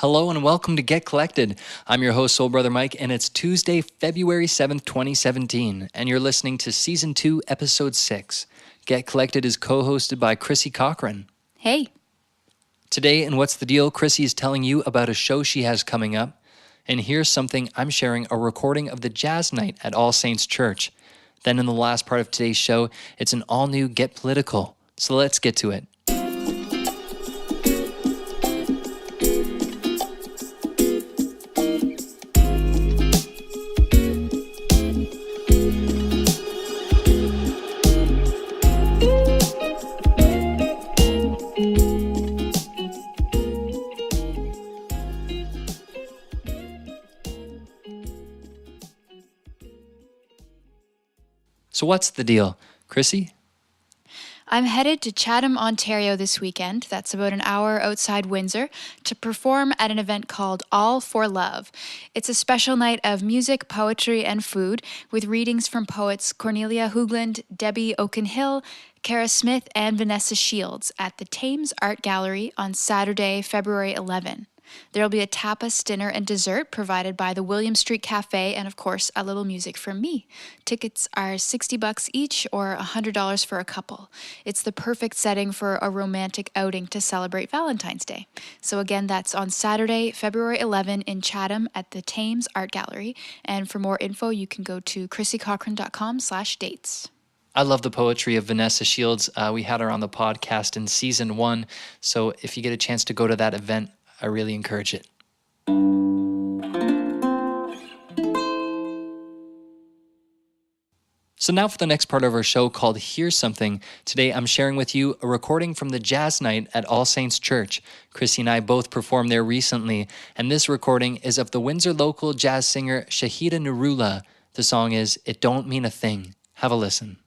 Hello and welcome to Get Collected. I'm your host, Soul Brother Mike, and it's Tuesday, February 7th, 2017, and you're listening to Season 2, Episode 6. Get Collected is co-hosted by Chrissy Cochran. Hey. Today in What's the Deal, Chrissy is telling you about a show she has coming up, and here's something I'm sharing, a recording of the Jazz Night at All Saints Church. Then in the last part of today's show, it's an all-new Get Political. So let's get to it. So what's the deal? Chrissy? I'm headed to Chatham, Ontario this weekend, that's about an hour outside Windsor, to perform at an event called All for Love. It's a special night of music, poetry, and food with readings from poets Cornelia Hoogland, Debbie Oakenhill, Kara Smith, and Vanessa Shields at the Thames Art Gallery on Saturday, February 11. There will be a tapas, dinner, and dessert provided by the William Street Cafe, and of course, a little music from me. Tickets are $60 each or $100 for a couple. It's the perfect setting for a romantic outing to celebrate Valentine's Day. So again, that's on Saturday, February 11 in Chatham at the Thames Art Gallery. And for more info, you can go to chrissycochran.com/dates. I love the poetry of Vanessa Shields. We had her on the podcast in Season 1. So if you get a chance to go to that event, I really encourage it. So now for the next part of our show called Here's Something. Today I'm sharing with you a recording from the Jazz Night at All Saints Church. Chrissy and I both performed there recently, and this recording is of the Windsor local jazz singer Shahida Nurullah. The song is It Don't Mean a Thing. Have a listen.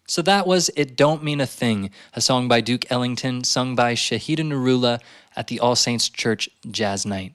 So that was It Don't Mean a Thing, a song by Duke Ellington, sung by Shahida Nurullah at the All Saints Church Jazz Night.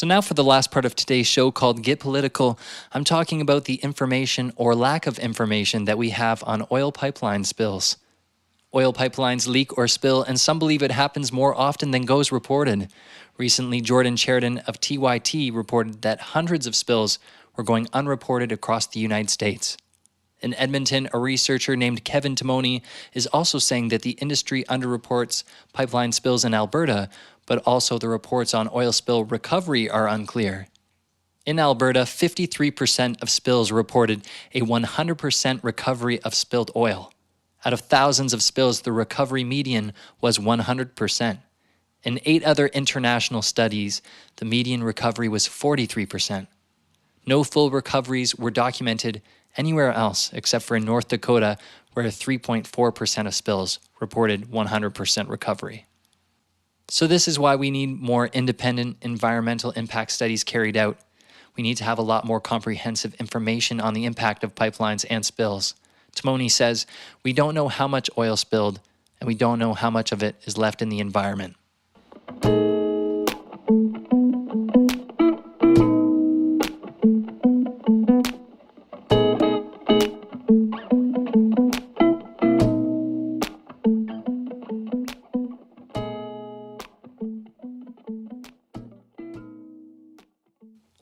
So now for the last part of today's show called Get Political, I'm talking about the information or lack of information that we have on oil pipeline spills. Oil pipelines leak or spill, and some believe it happens more often than goes reported. Recently, Jordan Sheridan of TYT reported that hundreds of spills were going unreported across the United States. In Edmonton, a researcher named Kevin Timoni is also saying that the industry underreports pipeline spills in Alberta, but also the reports on oil spill recovery are unclear. In Alberta, 53% of spills reported a 100% recovery of spilled oil. Out of thousands of spills, the recovery median was 100%. In 8 other international studies, the median recovery was 43%. No full recoveries were documented anywhere else except for in North Dakota, where 3.4% of spills reported 100% recovery. So this is why we need more independent environmental impact studies carried out. We need to have a lot more comprehensive information on the impact of pipelines and spills. Timoni says, we don't know how much oil spilled, and we don't know how much of it is left in the environment.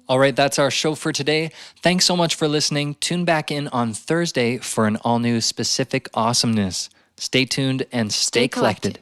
All right, that's our show for today. Thanks so much for listening. Tune back in on Thursday for an all-new Specific Awesomeness. Stay tuned and stay collected.